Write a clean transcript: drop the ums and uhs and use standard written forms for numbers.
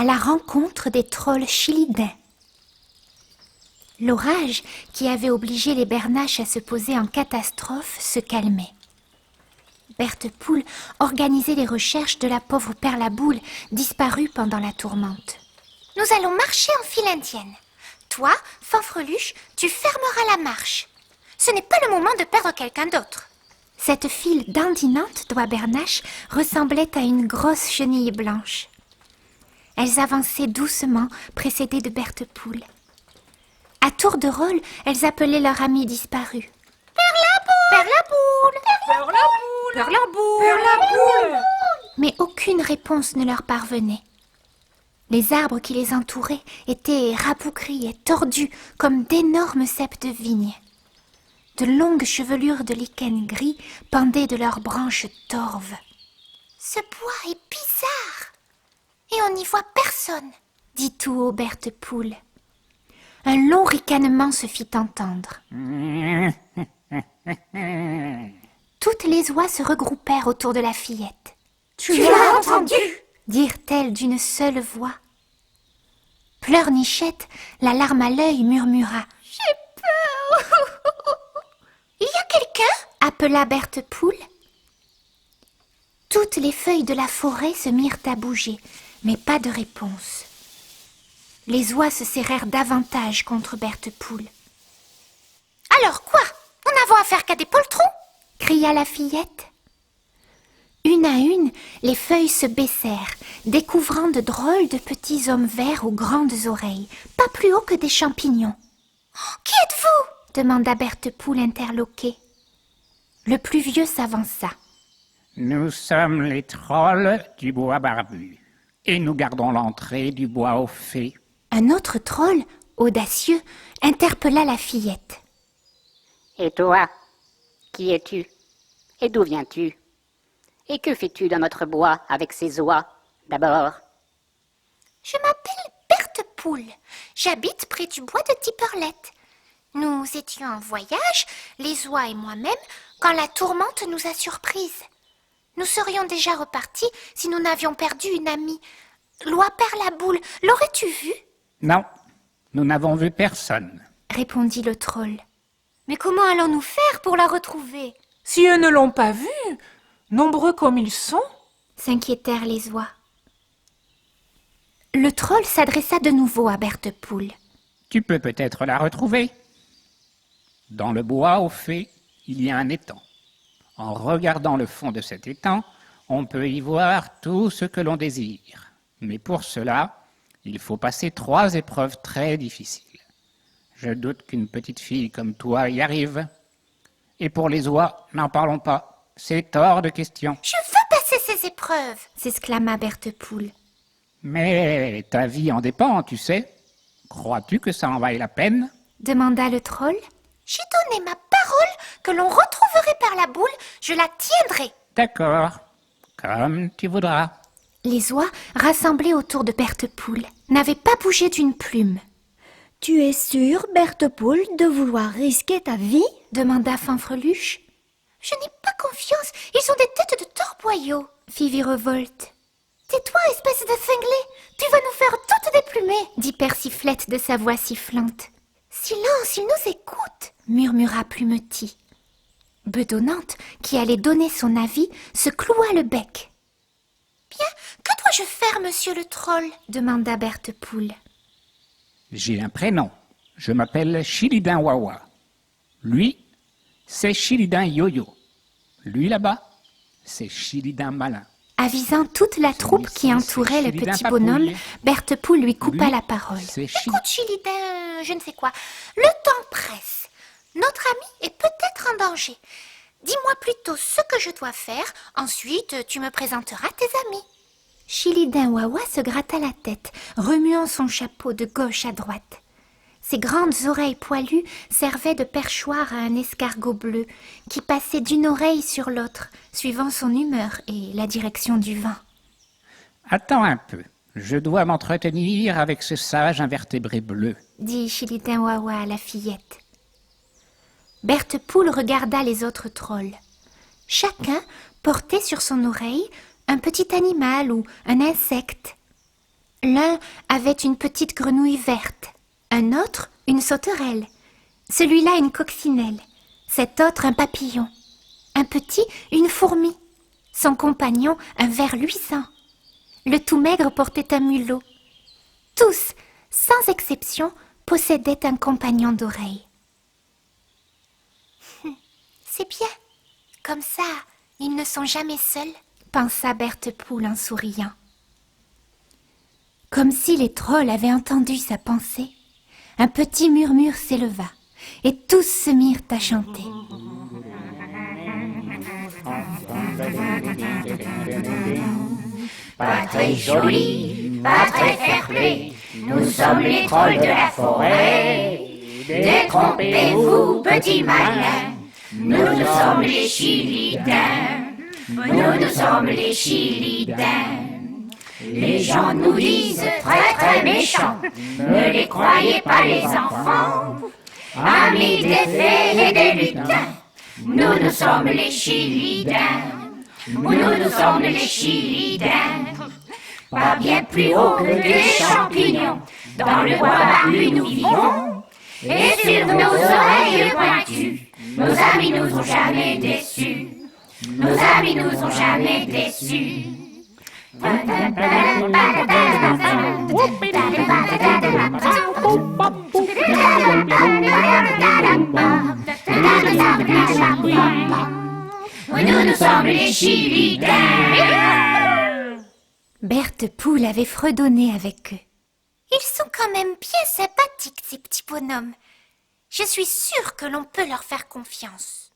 à la rencontre des trolls chilidins. L'orage, qui avait obligé les bernaches à se poser en catastrophe, se calmait. Berthe Poule organisait les recherches de la pauvre Perlaboule, disparue pendant la tourmente. Nous allons marcher en file indienne. Toi, Fanfreluche, tu fermeras la marche. Ce n'est pas le moment de perdre quelqu'un d'autre. Cette file dandinante d'oies bernaches ressemblait à une grosse chenille blanche. Elles avançaient doucement, précédées de Berthe Poule. À tour de rôle, elles appelaient leur amie disparue. Perlaboule, Perlaboule, Perlaboule, Perlaboule. Mais aucune réponse ne leur parvenait. Les arbres qui les entouraient étaient rabougris et tordus comme d'énormes ceps de vigne. De longues chevelures de lichen gris pendaient de leurs branches torves. Ce bois est bizarre et on n'y voit personne, dit tout haut Berthe Poule. Un long ricanement se fit entendre. Toutes les oies se regroupèrent autour de la fillette. « Tu l'as entendu » dirent-elles d'une seule voix. Pleurnichette, la larme à l'œil, murmura. « J'ai peur !»« Il y a quelqu'un » appela Berthe Poule. Toutes les feuilles de la forêt se mirent à bouger, mais pas de réponse. Les oies se serrèrent davantage contre Berthe Poule. « Alors quoi ? Nous n'avons affaire qu'à des poltrons !» cria la fillette. Une à une, les feuilles se baissèrent, découvrant de drôles de petits hommes verts aux grandes oreilles, pas plus hauts que des champignons. « Qui êtes-vous » demanda Berthe Poule interloquée. Le plus vieux s'avança. « Nous sommes les trolls du bois barbu, et nous gardons l'entrée du bois aux fées. » Un autre troll, audacieux, interpella la fillette. « Et toi, qui es-tu? Et d'où viens-tu? Et que fais-tu dans notre bois avec ces oies, d'abord ?»« Je m'appelle Berthe Poule. J'habite près du bois de Tipperlette. Nous étions en voyage, les oies et moi-même, quand la tourmente nous a surprises. Nous serions déjà repartis si nous n'avions perdu une amie. L'oie Perlaboule, l'aurais-tu vue ?»« Non, nous n'avons vu personne. » répondit le troll. « Mais comment allons-nous faire pour la retrouver ?» Si eux ne l'ont pas vue, nombreux comme ils sont, s'inquiétèrent les oies. Le troll s'adressa de nouveau à Berthe Poule. « Tu peux peut-être la retrouver. Dans le bois aux fées, il y a un étang. En regardant le fond de cet étang, on peut y voir tout ce que l'on désire. Mais pour cela, il faut passer 3 épreuves très difficiles. Je doute qu'une petite fille comme toi y arrive. Et pour les oies, n'en parlons pas. C'est hors de question. »« Je veux passer ces épreuves !» s'exclama Berthe Poule. « Mais ta vie en dépend, tu sais. Crois-tu que ça en vaille la peine ?» demanda le troll. « J'ai donné ma parole que l'on retrouverait Perlaboule, je la tiendrai. » « D'accord, comme tu voudras. » Les oies, rassemblées autour de Berthe Poule, n'avaient pas bougé d'une plume. « Tu es sûre, Berthe Poule, de vouloir risquer ta vie ?» demanda Fanfreluche. « Je n'ai pas confiance, ils ont des têtes de torboyaux, » fit Virevolte. « Tais-toi, espèce de cinglé, tu vas nous faire toutes déplumer, » dit Persiflette de sa voix sifflante. « Silence, ils nous écoutent, » murmura Plumetis. Bedonnante, qui allait donner son avis, se cloua le bec. « Bien, que dois-je faire, monsieur le troll ?» demanda Berthe Poule. « J'ai un prénom. Je m'appelle Chilidin Wawa. Lui, c'est Chilidin Yo-Yo. Lui là-bas, c'est Chilidin Malin. » Avisant toute la troupe qui entourait le petit bonhomme, Berthe Poule lui coupa la parole. « Écoute, Chilidin, je ne sais quoi, le temps presse. Notre ami est peut-être en danger. Dis-moi plutôt ce que je dois faire, ensuite tu me présenteras tes amis. » Chilidin Wawa se gratta la tête, remuant son chapeau de gauche à droite. Ses grandes oreilles poilues servaient de perchoir à un escargot bleu qui passait d'une oreille sur l'autre, suivant son humeur et la direction du vent. « Attends un peu, je dois m'entretenir avec ce sage invertébré bleu, » dit Chilidin Wawa à la fillette. Berthe Poule regarda les autres trolls. Chacun portait sur son oreille un petit animal ou un insecte. L'un avait une petite grenouille verte, un autre une sauterelle, celui-là une coccinelle, cet autre un papillon, un petit une fourmi, son compagnon un ver luisant. Le tout maigre portait un mulot. Tous, sans exception, possédaient un compagnon d'oreille. C'est bien, comme ça, ils ne sont jamais seuls, pensa Berthe Poule en souriant. Comme si les trolls avaient entendu sa pensée, un petit murmure s'éleva, et tous se mirent à chanter. Pas très joli, pas très fair-play, nous sommes les trolls de la forêt. Détrompez-vous, petits malins, nous sommes les chilidins, nous sommes les chilidins. Les gens nous disent très très méchants, ne les croyez pas les enfants. Amis des fées et des lutins, nous sommes les chilidins, nous sommes les chilidins. Pas bien plus haut que des champignons, dans le bois barbu nous vivons. Et sur nos oreilles pointues, nos amis nous ont jamais déçus, nos amis nous ont jamais déçus. Nous sommes les chilidins. Berthe Poule avait fredonné avec eux. Ils sont quand même bien sympathiques, ces petits bonhommes. Je suis sûre que l'on peut leur faire confiance.